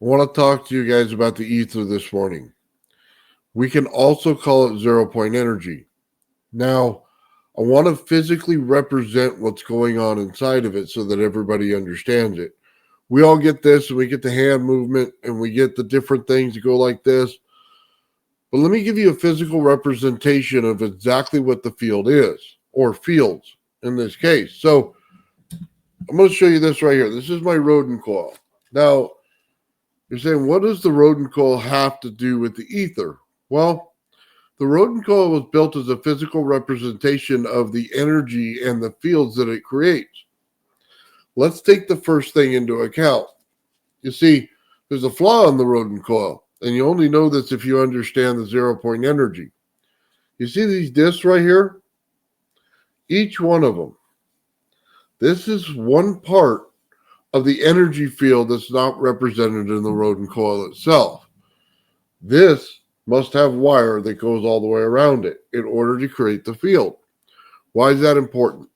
I want to talk to you guys about the ether this morning. We can also call it 0 point energy. Now, I want to physically represent what's going on inside of it so that everybody understands it. We all get this, and we get the hand movement, and we get the different things that go like this. But let me give you a physical representation of exactly what the field is, or fields in this case. So I'm going to show you this right here. This is my rodent coil. Now, you're saying, what does the rodent coil have to do with the ether? Well, the rodent coil was built as a physical representation of the energy and the fields that it creates. Let's take the first thing into account. You see, there's a flaw in the rodent coil, and you only know this if you understand the 0 point energy. You see these discs right here? Each one of them. This is one part of the energy field that's not represented in the rodent coil itself. This must have wire that goes all the way around it in order to create the field. Why is that important?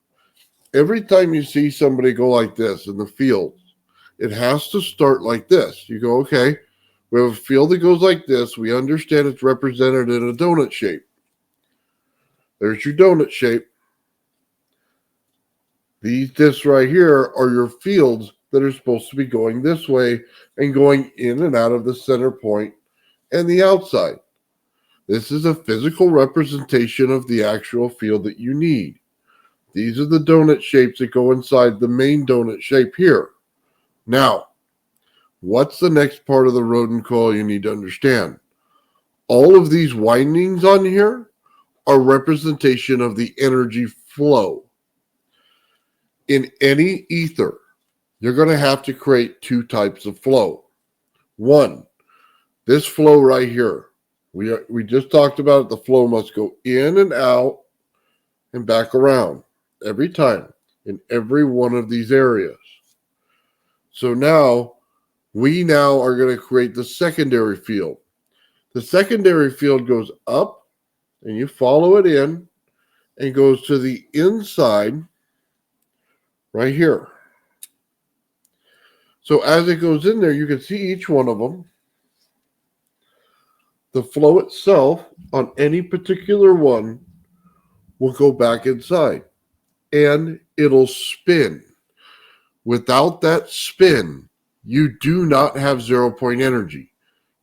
Every time you see somebody go like this in the field, it has to start like this. You go, okay, we have a field that goes like this. We understand it's represented in a donut shape. There's your donut shape. These discs right here are your fields that are supposed to be going this way and going in and out of the center point and the outside. This is a physical representation of the actual field that you need. These are the donut shapes that go inside the main donut shape here. Now, what's the next part of the rodent coil you need to understand? All of these windings on here are representation of the energy flow. In any ether, you're going to have to create two types of flow. One, this flow right here. We just talked about it. The flow must go in and out and back around every time in every one of these areas. So now, we are going to create the secondary field. The secondary field goes up, and you follow it in, and goes to the inside right here. So as it goes in there, you can see each one of them. The flow itself on any particular one will go back inside, and it'll spin. Without that spin, you do not have 0 point energy.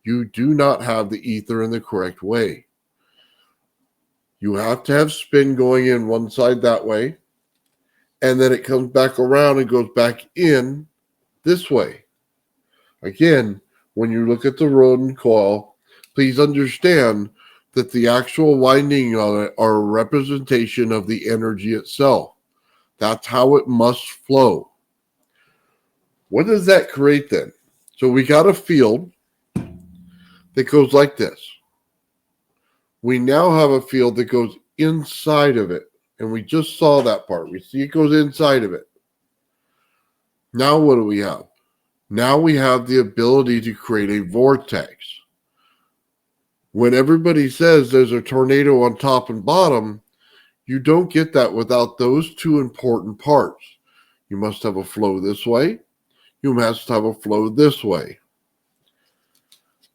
You do not have the ether in the correct way. You have to have spin going in one side that way, and then it comes back around and goes back in this way. Again, when you look at the rodent coil, please understand that the actual winding on it are a representation of the energy itself. That's how it must flow. What does that create then? So we got a field that goes like this. We now have a field that goes inside of it. And we just saw that part. We see it goes inside of it. Now what do we have? Now we have the ability to create a vortex. When everybody says there's a tornado on top and bottom, you don't get that without those two important parts. You must have a flow this way. You must have a flow this way.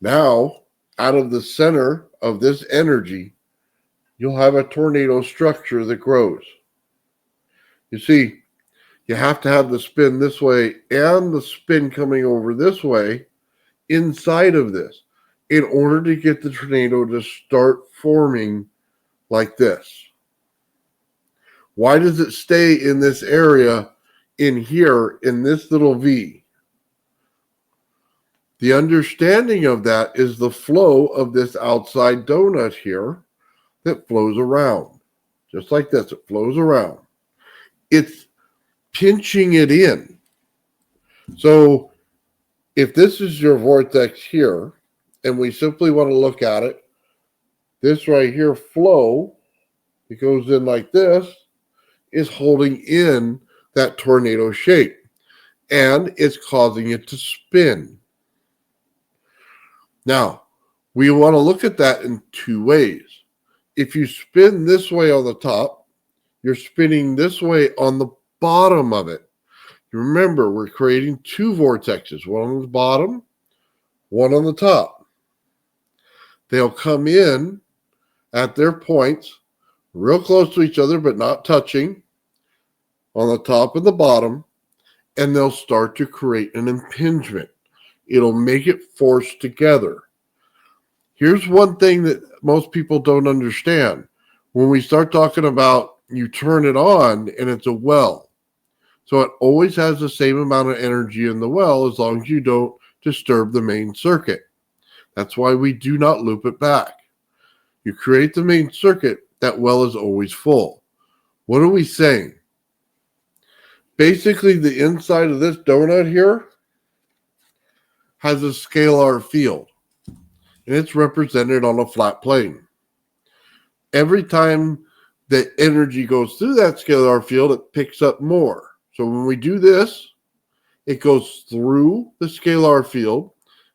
Now, out of the center of this energy, you'll have a tornado structure that grows. You see, you have to have the spin this way and the spin coming over this way inside of this in order to get the tornado to start forming like this. Why does it stay in this area in here in this little V? The understanding of that is the flow of this outside donut here that flows around. Just like this, it flows around. It's pinching it in. So if this is your vortex here, and we simply want to look at it, this right here flow, it goes in like this, is holding in that tornado shape. And it's causing it to spin. Now, we want to look at that in two ways. If you spin this way on the top, you're spinning this way on the bottom of it. Remember, we're creating two vortexes, one on the bottom, one on the top. They'll come in at their points, real close to each other, but not touching, on the top and the bottom, and they'll start to create an impingement. It'll make it force together. Here's one thing that most people don't understand. When we start talking about you turn it on and it's a well, so it always has the same amount of energy in the well as long as you don't disturb the main circuit. That's why we do not loop it back. You create the main circuit, that well is always full. What are we saying? Basically, the inside of this donut here has a scalar field, and it's represented on a flat plane. Every time that energy goes through that scalar field, it picks up more. So when we do this, it goes through the scalar field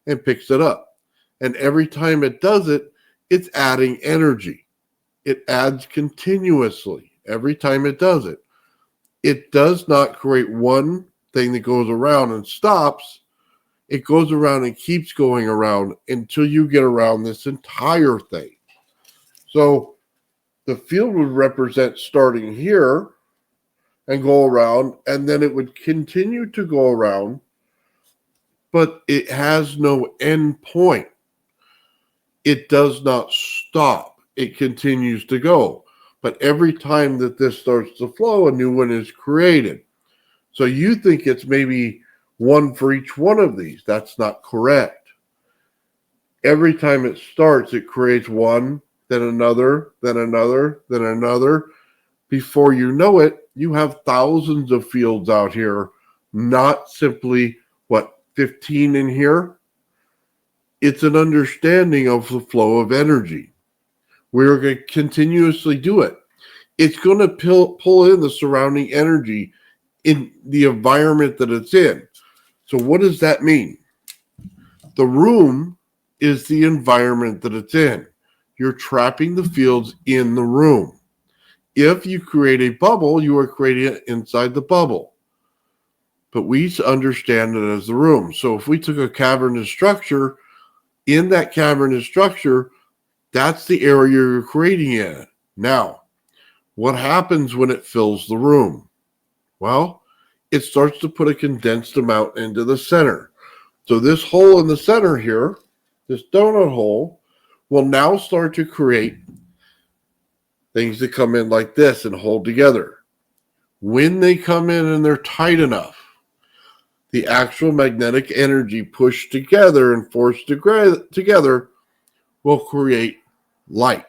and picks it up. And every time it does it, it's adding energy. It adds continuously every time it does it. It does not create one thing that goes around and stops. It goes around and keeps going around until you get around this entire thing. So the field would represent starting here and go around, and then it would continue to go around, but it has no end point. It does not stop. It continues to go. But every time that this starts to flow, a new one is created. So you think it's maybe one for each one of these. That's not correct. Every time it starts, it creates one, then another, then another, then another. Before you know it, you have thousands of fields out here, not simply, 15 in here? It's an understanding of the flow of energy. We're going to continuously do it. It's going to pull in the surrounding energy in the environment that it's in. So what does that mean? The room is the environment that it's in. You're trapping the fields in the room. If you create a bubble, you are creating it inside the bubble. But we understand it as the room. So if we took a cavernous structure, in that cavernous structure, that's the area you're creating in. Now, what happens when it fills the room? Well, it starts to put a condensed amount into the center. So this hole in the center here, this donut hole, will now start to create things that come in like this and hold together. When they come in and they're tight enough, the actual magnetic energy pushed together and forced together will create light.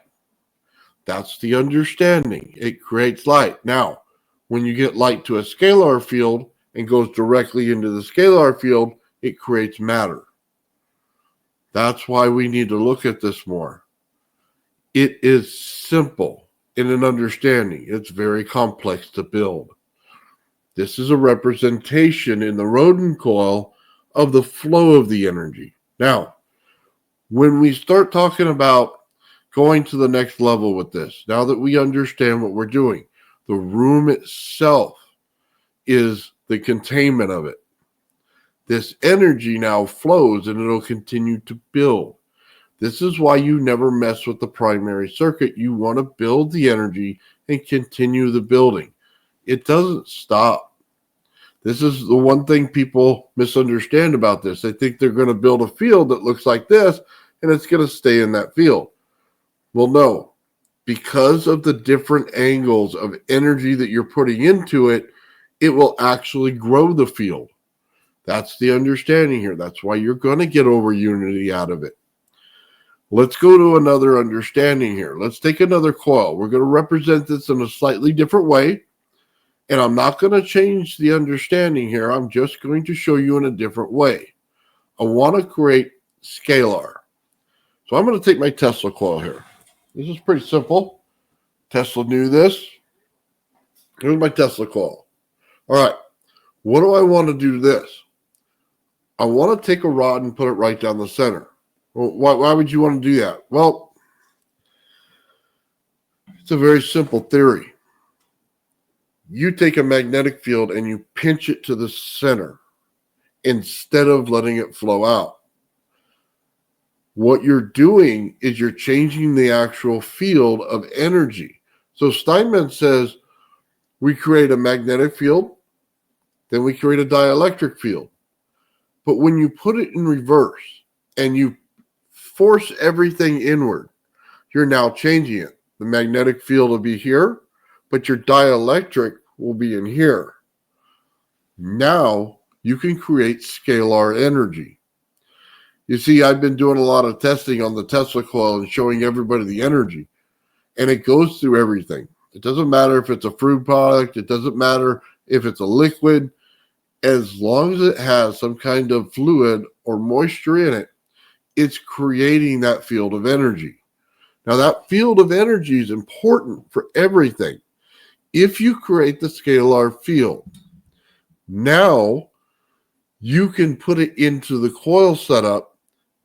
That's the understanding. It creates light. Now, when you get light to a scalar field and goes directly into the scalar field, it creates matter. That's why we need to look at this more. It is simple in an understanding. It's very complex to build. This is a representation in the Rodin coil of the flow of the energy. Now, when we start talking about going to the next level with this, now that we understand what we're doing, the room itself is the containment of it. This energy now flows and it'll continue to build. This is why you never mess with the primary circuit. You want to build the energy and continue the building. It doesn't stop. This is the one thing people misunderstand about this. They think they're going to build a field that looks like this and it's going to stay in that field. Well, no. Because of the different angles of energy that you're putting into it, it will actually grow the field. That's the understanding here. That's why you're going to get over unity out of it. Let's go to another understanding here. Let's take another coil. We're going to represent this in a slightly different way. And I'm not going to change the understanding here. I'm just going to show you in a different way. I want to create scalar. So I'm going to take my Tesla coil here. This is pretty simple. Tesla knew this. Here's my Tesla coil. All right. What do I want to do to this? I want to take a rod and put it right down the center. Well, why would you want to do that? Well, it's a very simple theory. You take a magnetic field and you pinch it to the center instead of letting it flow out. What you're doing is you're changing the actual field of energy. So Steinmetz says we create a magnetic field, then we create a dielectric field. But when you put it in reverse and you force everything inward, you're now changing it. The magnetic field will be here, but your dielectric will be in here. Now you can create scalar energy. You see, I've been doing a lot of testing on the Tesla coil and showing everybody the energy, and it goes through everything. It doesn't matter if it's a fruit product. It doesn't matter if it's a liquid. As long as it has some kind of fluid or moisture in it, it's creating that field of energy. Now, that field of energy is important for everything. If you create the scalar field, now you can put it into the coil setup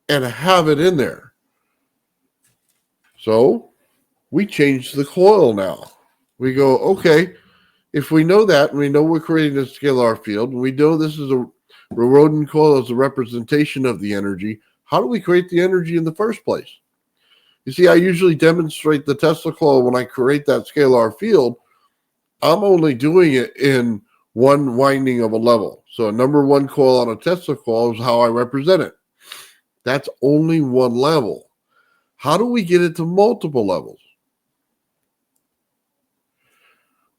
and have it in there. So we change the coil now. We go, okay, if we know that, and we know we're creating a scalar field, and we know this is a Rodin coil as a representation of the energy, how do we create the energy in the first place? You see, I usually demonstrate the Tesla coil when I create that scalar field. I'm only doing it in one winding of a level. So a number one coil on a Tesla coil is how I represent it. That's only one level. How do we get it to multiple levels?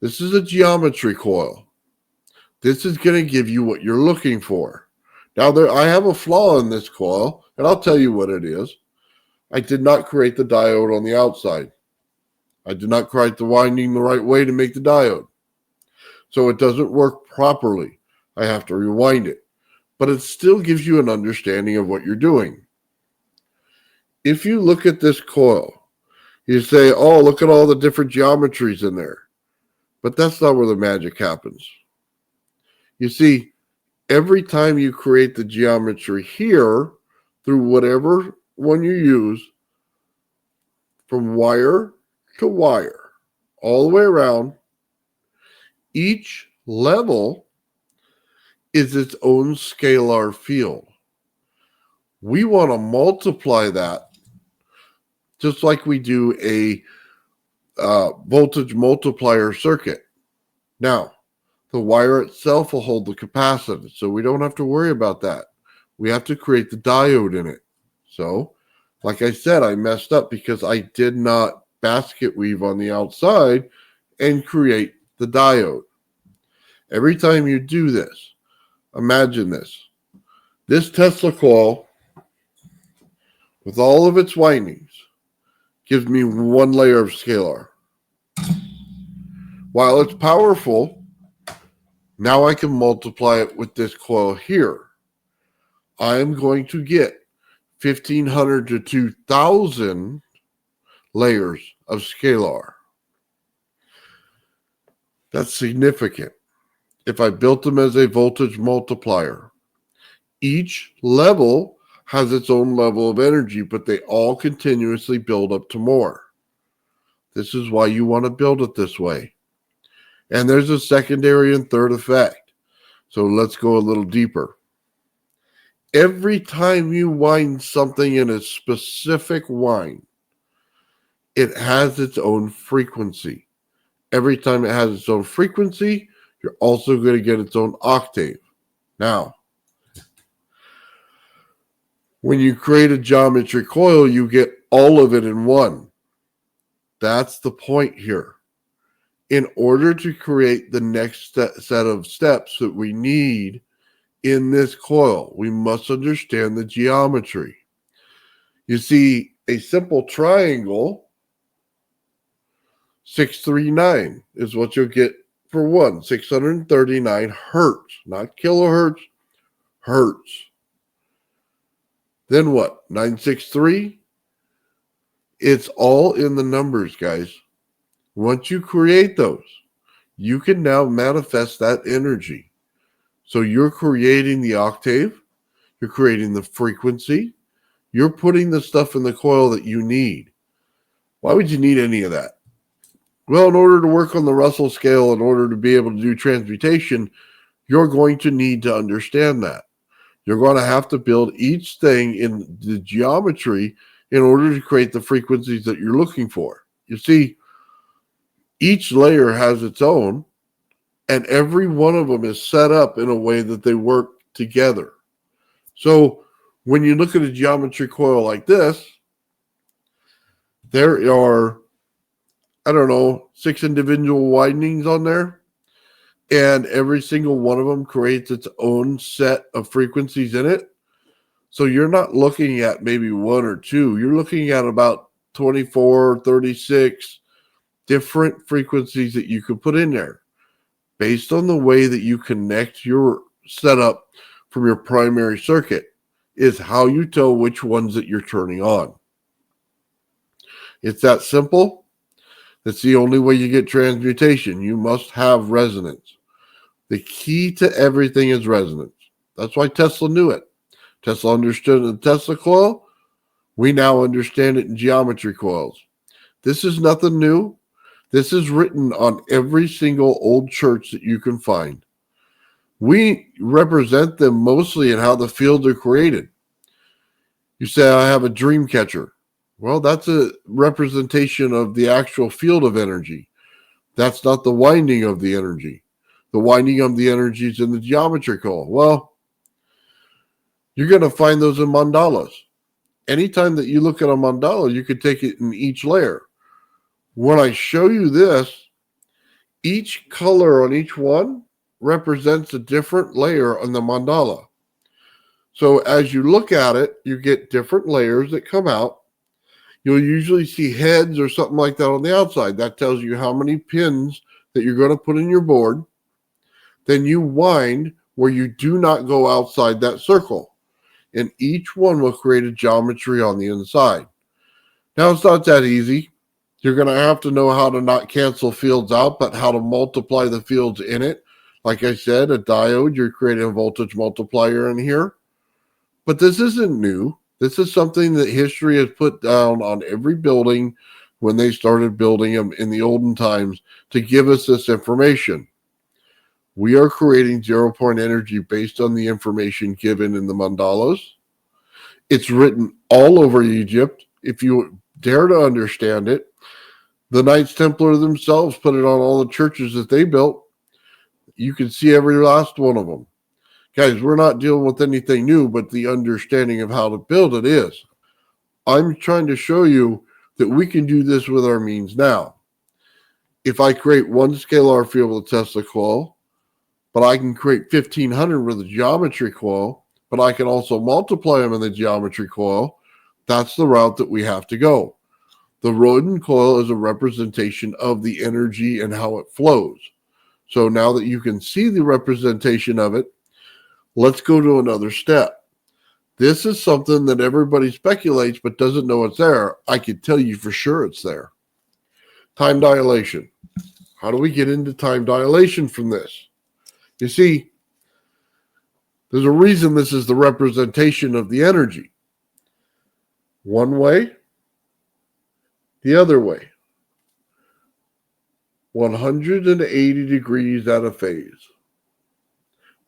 This is a geometry coil. This is going to give you what you're looking for. Now, I have a flaw in this coil, and I'll tell you what it is. I did not create the diode on the outside. I did not create the winding the right way to make the diode. So it doesn't work properly. I have to rewind it. But it still gives you an understanding of what you're doing. If you look at this coil, you say, oh, look at all the different geometries in there. But that's not where the magic happens. You see, every time you create the geometry here, through whatever one you use, from wire to wire, all the way around, each level is its own scalar field. We want to multiply that just like we do a voltage multiplier circuit. Now, the wire itself will hold the capacitance, so we don't have to worry about that. We have to create the diode in it. So, like I said, I messed up because I did not basket weave on the outside and create the diode. Every time you do this, imagine this. This Tesla coil, with all of its windings, gives me one layer of scalar. While it's powerful, now I can multiply it with this coil here. I am going to get 1,500 to 2,000 layers of scalar. That's significant. If I built them as a voltage multiplier, each level has its own level of energy, but they all continuously build up to more. This is why you want to build it this way. And there's a secondary and third effect. So let's go a little deeper. Every time you wind something in a specific wind, it has its own frequency. Every time it has its own frequency, you're also going to get its own octave. Now, when you create a geometry coil, you get all of it in one. That's the point here. In order to create the next set of steps that we need in this coil, we must understand the geometry. You see, a simple triangle, 639 is what you'll get for one, 639 hertz, not kilohertz, hertz. Then what? 963? It's all in the numbers, guys. Once you create those, you can now manifest that energy. So you're creating the octave, you're creating the frequency, you're putting the stuff in the coil that you need. Why would you need any of that? Well, in order to work on the Russell scale, in order to be able to do transmutation, you're going to need to understand that. You're going to have to build each thing in the geometry in order to create the frequencies that you're looking for. You see, each layer has its own, and every one of them is set up in a way that they work together. So when you look at a geometry coil like this, there are, 6 individual widenings on there, and every single one of them creates its own set of frequencies in it. So you're not looking at maybe one or two, you're looking at about 24, 36 different frequencies that you could put in there based on the way that you connect your setup from your primary circuit is how you tell which ones that you're turning on. It's that simple. That's the only way you get transmutation. You must have resonance. The key to everything is resonance. That's why Tesla knew it. Tesla understood it in the Tesla coil. We now understand it in geometry coils. This is nothing new. This is written on every single old church that you can find. We represent them mostly in how the fields are created. You say, I have a dream catcher. Well, that's a representation of the actual field of energy. That's not the winding of the energy. The winding of the energy is in the geometry coil. Well, you're going to find those in mandalas. Anytime that you look at a mandala, you could take it in each layer. When I show you this, each color on each one represents a different layer on the mandala. So as you look at it, you get different layers that come out. You'll usually see heads or something like that on the outside. That tells you how many pins that you're going to put in your board. Then you wind where you do not go outside that circle. And each one will create a geometry on the inside. Now, it's not that easy. You're going to have to know how to not cancel fields out, but how to multiply the fields in it. Like I said, a diode, you're creating a voltage multiplier in here. But this isn't new. This is something that history has put down on every building when they started building them in the olden times to give us this information. We are creating zero-point energy based on the information given in the mandalas. It's written all over Egypt. If you dare to understand it, the Knights Templar themselves put it on all the churches that they built. You can see every last one of them. Guys, we're not dealing with anything new, but the understanding of how to build it is. I'm trying to show you that we can do this with our means now. If I create one scalar field with a Tesla coil, but I can create 1,500 with a geometry coil, but I can also multiply them in the geometry coil, that's the route that we have to go. The Rodin coil is a representation of the energy and how it flows. So now that you can see the representation of it, let's go to another step. This is something that everybody speculates but doesn't know it's there. I can tell you for sure it's there. Time dilation. How do we get into time dilation from this? You see, there's a reason this is the representation of the energy. One way, the other way. 180 degrees out of phase.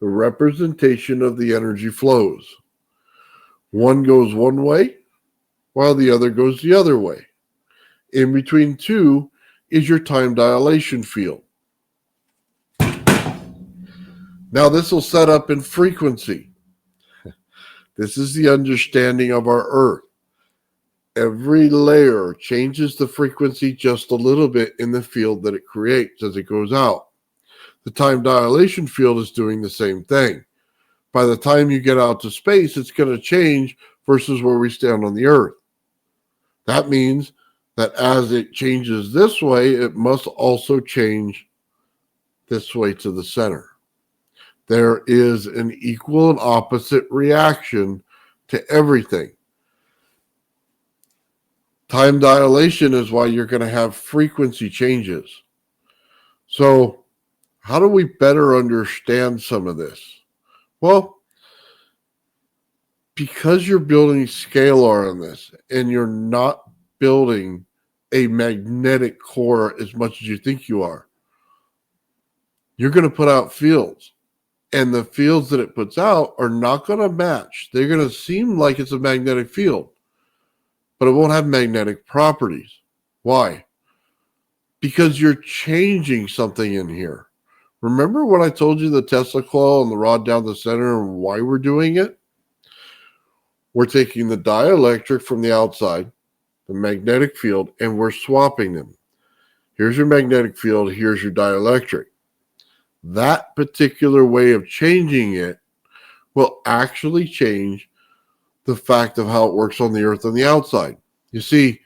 The representation of the energy flows. One goes one way, while the other goes the other way. In between two is your time dilation field. Now this will set up in frequency. This is the understanding of our Earth. Every layer changes the frequency just a little bit in the field that it creates as it goes out. The time dilation field is doing the same thing. By the time you get out to space, it's going to change versus where we stand on the Earth. That means that as it changes this way, it must also change this way to the center. There is an equal and opposite reaction to everything. Time dilation is why you're going to have frequency changes. So, how do we better understand some of this? Well, because you're building scalar on this and you're not building a magnetic core as much as you think you are, you're going to put out fields. and the fields that it puts out are not going to match. They're going to seem like it's a magnetic field, but it won't have magnetic properties. Why? Because you're changing something in here. Remember when I told you the Tesla coil and the rod down the center and why we're doing it? We're taking the dielectric from the outside, the magnetic field, and we're swapping them. Here's your magnetic field, here's your dielectric. That particular way of changing it will actually change the fact of how it works on the Earth on the outside. You see,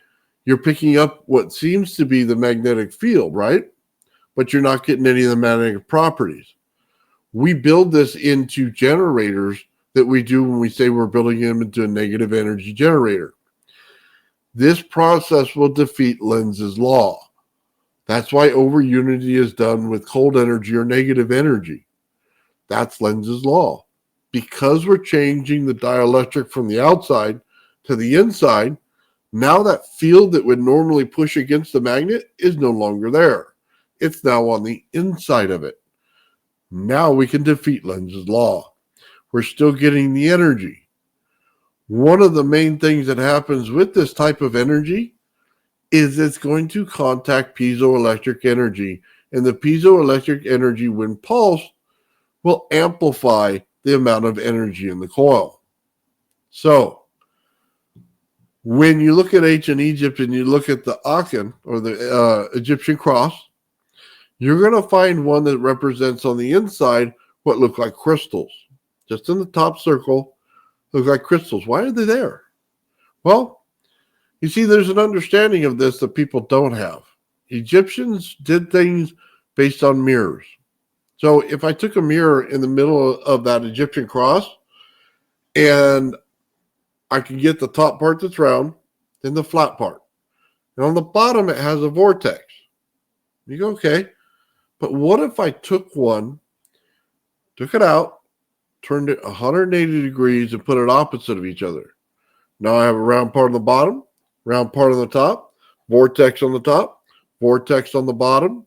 you're picking up what seems to be the magnetic field, right? But you're not getting any of the magnetic properties. We build this into generators that we do when we say we're building them into a negative energy generator. This process will defeat Lenz's law. That's why over unity is done with cold energy or negative energy. That's Lenz's law. Because we're changing the dielectric from the outside to the inside, now that field that would normally push against the magnet is no longer there. It's now on the inside of it. Now we can defeat Lenz's law. We're still getting the energy. One of the main things that happens with this type of energy is it's going to contact piezoelectric energy, and the piezoelectric energy, when pulsed, will amplify the amount of energy in the coil. So, when you look at ancient Egypt and you look at the Aken, or the Egyptian cross, you're going to find one that represents on the inside what look like crystals. Just in the top circle, look like crystals. Why are they there? Well, you see, there's an understanding of this that people don't have. Egyptians did things based on mirrors. So if I took a mirror in the middle of that Egyptian cross and I can get the top part that's round, then the flat part. And on the bottom, it has a vortex. You go, okay. But what if I took one, took it out, turned it 180 degrees and put it opposite of each other? Now I have a round part on the bottom, round part on the top, vortex on the top, vortex on the bottom,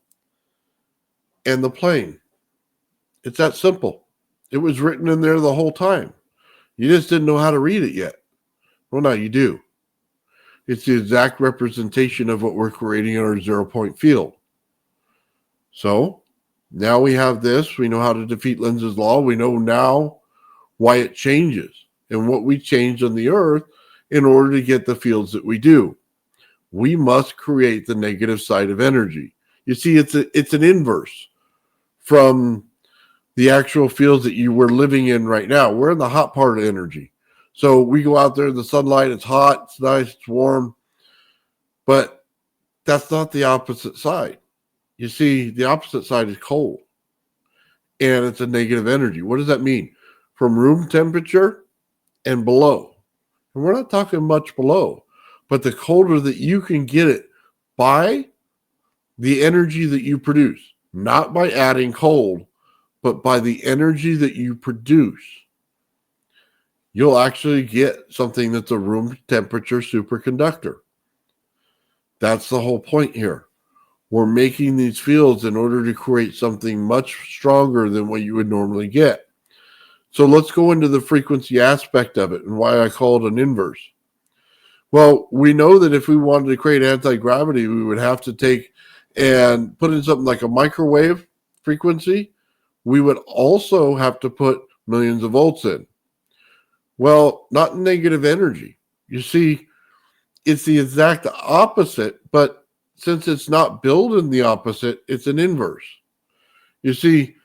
and the plane. It's that simple. It was written in there the whole time. You just didn't know how to read it yet. Well, now you do. It's the exact representation of what we're creating in our 0-point field. So now we have this. We know how to defeat Lenz's law. We know now why it changes and what we change on the Earth in order to get the fields that we do. We must create the negative side of energy. You see, it's an inverse from the actual fields that you were living in right now. We're in the hot part of energy. So we go out there in the sunlight, it's hot, it's nice, it's warm, but that's not the opposite side. You see, the opposite side is cold, and it's a negative energy. What does that mean? From room temperature and below. And we're not talking much below, but the colder that you can get it by the energy that you produce, not by adding cold, but by the energy that you produce, you'll actually get something that's a room temperature superconductor. That's the whole point here. We're making these fields in order to create something much stronger than what you would normally get. So let's go into the frequency aspect of it and why I call it an inverse. Well, we know that if we wanted to create anti-gravity, we would have to take and put in something like a microwave frequency. We would also have to put millions of volts in. Well, not negative energy. You see, it's the exact opposite, but since it's not built in the opposite, it's an inverse. You see,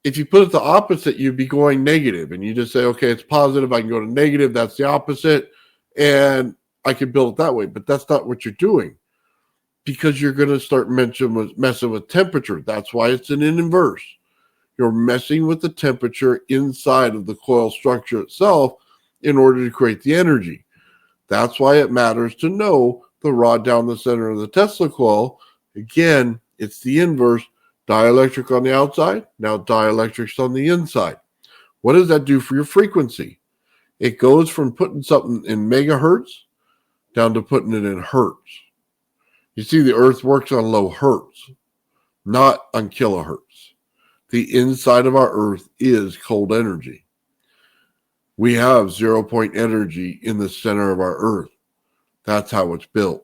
if you put it the opposite, you'd be going negative, and you just say, okay, it's positive, I can go to negative, that's the opposite, and I can build it that way. But that's not what you're doing, because you're going to start messing with temperature. That's why it's an inverse. You're messing with the temperature inside of the coil structure itself in order to create the energy. That's why it matters to know the rod down the center of the Tesla coil. Again, it's the inverse. Dielectric on the outside, now dielectrics on the inside. What does that do for your frequency? It goes from putting something in megahertz down to putting it in hertz. You see, the Earth works on low hertz, not on kilohertz. the inside of our earth is cold energy. We have 0 point energy in the center of our earth. That's how it's built.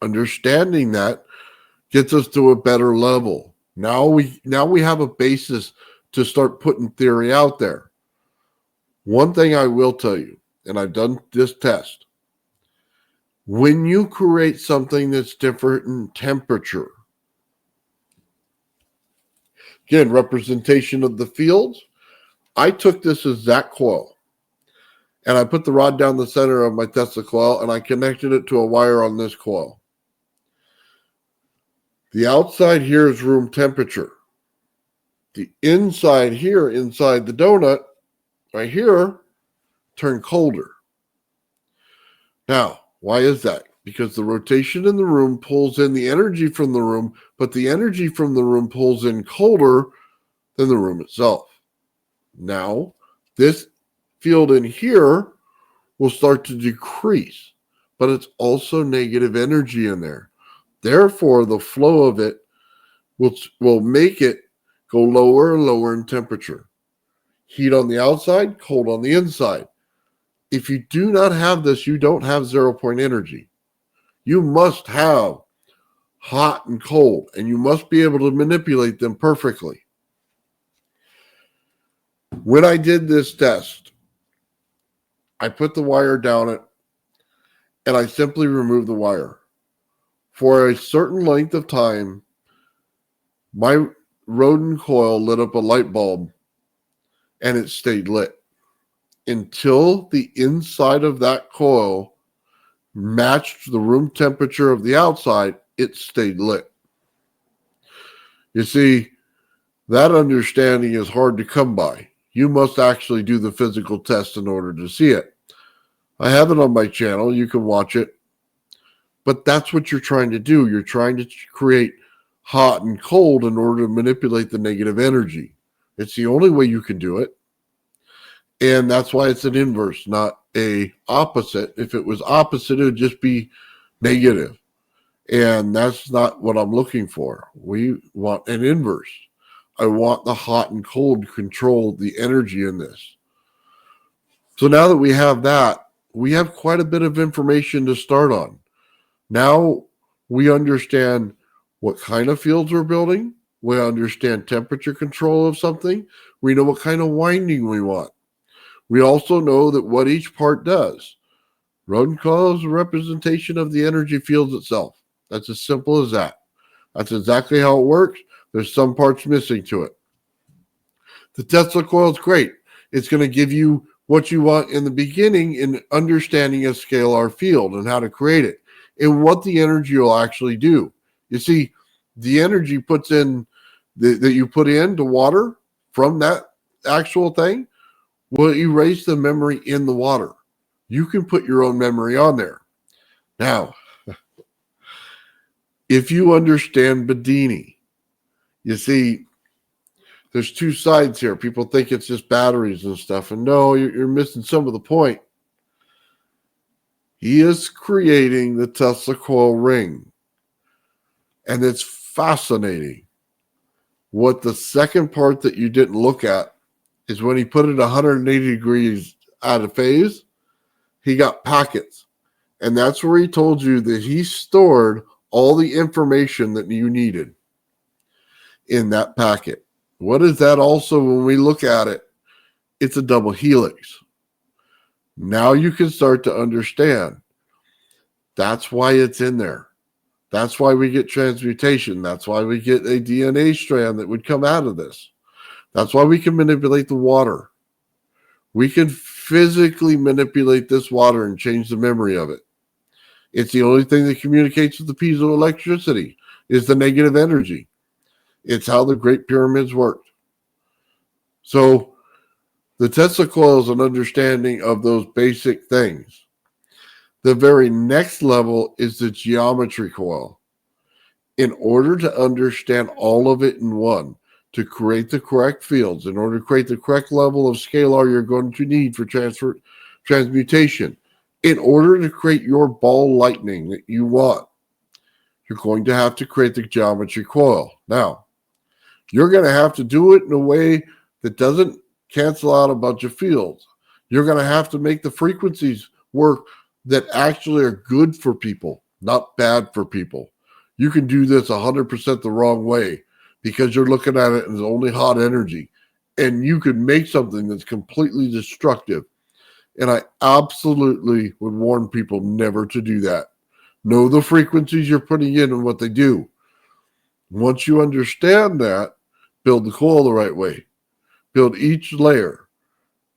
Understanding that gets us to a better level. Now we have a basis to start putting theory out there. One thing I will tell you, and I've done this test, when you create something that's different in temperature, again, representation of the fields, I took this exact coil and I put the rod down the center of my Tesla coil and I connected it to a wire on this coil. The outside here is room temperature. The inside here, inside the donut, right here, turned colder. Now, why is that? Because the rotation in the room pulls in the energy from the room, but the energy from the room pulls in colder than the room itself. Now, this field in here will start to decrease, but it's also negative energy in there. Therefore, the flow of it will make it go lower and lower in temperature. Heat on the outside, cold on the inside. If you do not have this, you don't have 0 point energy. You must have hot and cold, and you must be able to manipulate them perfectly. When I did this test, I put the wire down it, and I simply removed the wire. For a certain length of time, my Rodin coil lit up a light bulb, and it stayed lit until the inside of that coil matched the room temperature of the outside. It stayed lit. You see, that understanding is hard to come by. You must actually do the physical test in order to see it. I have it on my channel. You can watch it. But that's what you're trying to do. You're trying to create hot and cold in order to manipulate the negative energy. It's the only way you can do it. And that's why it's an inverse, not a opposite. If it was opposite, it would just be negative. And that's not what I'm looking for. We want an inverse. I want the hot and cold to control the energy in this. So now that we have that, we have quite a bit of information to start on. Now we understand what kind of fields we're building. We understand temperature control of something. We know what kind of winding we want. We also know that what each part does. Rodin coil is a representation of the energy fields itself. That's as simple as that. That's exactly how it works. There's some parts missing to it. The Tesla coil is great. It's going to give you what you want in the beginning in understanding a scalar field and how to create it and what the energy will actually do. You see, the energy puts in that you put into water from that actual thing will erase the memory in the water. You can put your own memory on there. Now, if you understand Bedini, you see, there's two sides here. People think it's just batteries and stuff, and no, you're missing some of the point. He is creating the Tesla coil ring, and it's fascinating. What the second part that you didn't look at is when he put it 180 degrees out of phase, he got packets. And that's where he told you that he stored all the information that you needed in that packet. What is that also when we look at it? It's a double helix. Now you can start to understand. That's why it's in there. That's why we get transmutation. That's why we get a DNA strand that would come out of this. That's why we can manipulate the water. We can physically manipulate this water and change the memory of it. It's the only thing that communicates with the piezoelectricity is the negative energy. It's how the Great Pyramids worked. So the Tesla coil is an understanding of those basic things. The very next level is the geometry coil. In order to understand all of it in one, to create the correct fields, in order to create the correct level of scalar you're going to need for transmutation, in order to create your ball lightning that you want, you're going to have to create the geometry coil. Now, You're going to have to do it in a way that doesn't cancel out a bunch of fields. You're going to have to make the frequencies work that actually are good for people, not bad for people. You can do this 100% the wrong way because you're looking at it as only hot energy. And you could make something that's completely destructive. And I absolutely would warn people never to do that. Know the frequencies you're putting in and what they do. Once you understand that, build the coil the right way. Build each layer.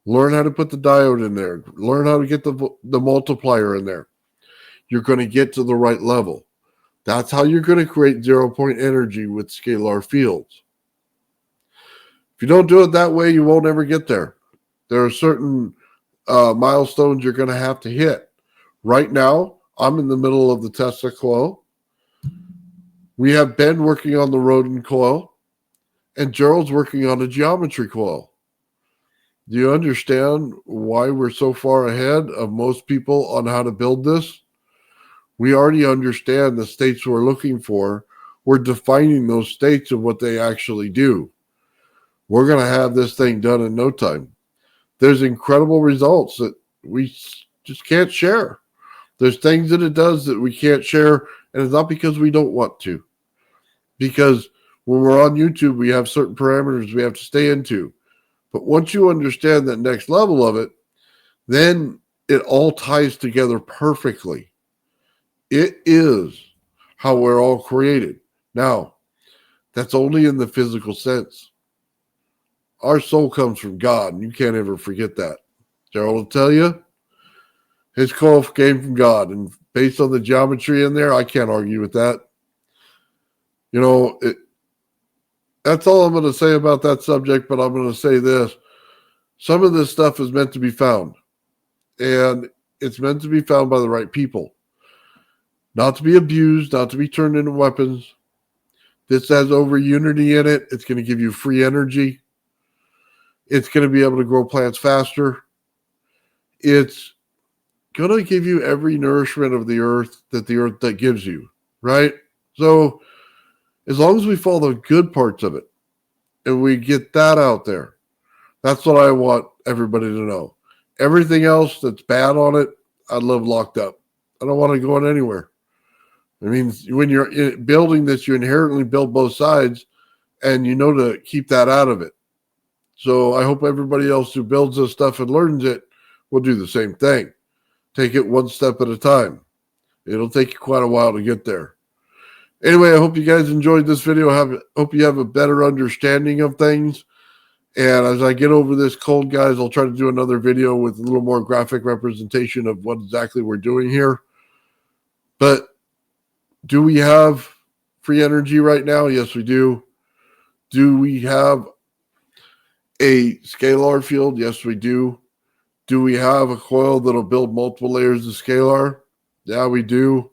Learn how to put the diode in there. Learn how to get the multiplier in there. You're going to get to the right level. That's how you're going to create 0-point energy with scalar fields. If you don't do it that way, you won't ever get there. There are certain milestones you're going to have to hit. Right now, I'm in the middle of the Tesla coil. We have Ben working on the Rodin coil, and Gerald's working on a geometry coil. Do you understand why we're so far ahead of most people on how to build this? We already understand the states we're looking for. We're defining those states of what they actually do. We're going to have this thing done in no time. There's incredible results that we just can't share. There's things that it does that we can't share, and it's not because we don't want to. Because when we're on YouTube, we have certain parameters we have to stay into. But once you understand that next level of it, then it all ties together perfectly. It is how we're all created. Now, that's only in the physical sense. Our soul comes from God, and you can't ever forget that. Gerald will tell you, his coil came from God, and based on the geometry in there, I can't argue with that. You know, that's all I'm going to say about that subject, but I'm going to say this. Some of this stuff is meant to be found, and it's meant to be found by the right people. Not to be abused, not to be turned into weapons. This has over unity in it. It's going to give you free energy. It's going to be able to grow plants faster. It's going to give you every nourishment of the earth that gives you, right? So as long as we follow the good parts of it and we get that out there, that's what I want everybody to know. Everything else that's bad on it, I live locked up. I don't want to go in anywhere. I mean, when you're building this, you inherently build both sides, and you know to keep that out of it. So I hope everybody else who builds this stuff and learns it will do the same thing. Take it one step at a time. It'll take you quite a while to get there. Anyway, I hope you guys enjoyed this video. Hope you have a better understanding of things. And as I get over this cold, guys, I'll try to do another video with a little more graphic representation of what exactly we're doing here. But do we have free energy right now? Yes, we do. Do we have a scalar field? Yes, we do. Do we have a coil that'll build multiple layers of scalar? Yeah, we do.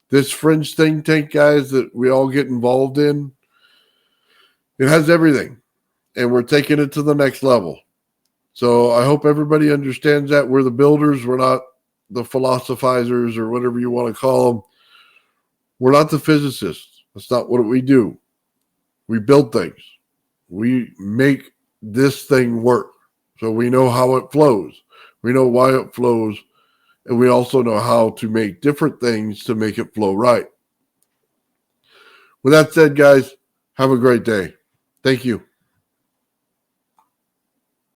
This fringe think tank, guys, that we all get involved in, it has everything. And we're taking it to the next level. So I hope everybody understands that. We're the builders. We're not the philosophizers or whatever you want to call them. We're not the physicists. That's not what we do. We build things. We make this thing work. So we know how it flows. We know why it flows. And we also know how to make different things to make it flow right. With that said, guys, have a great day. Thank you.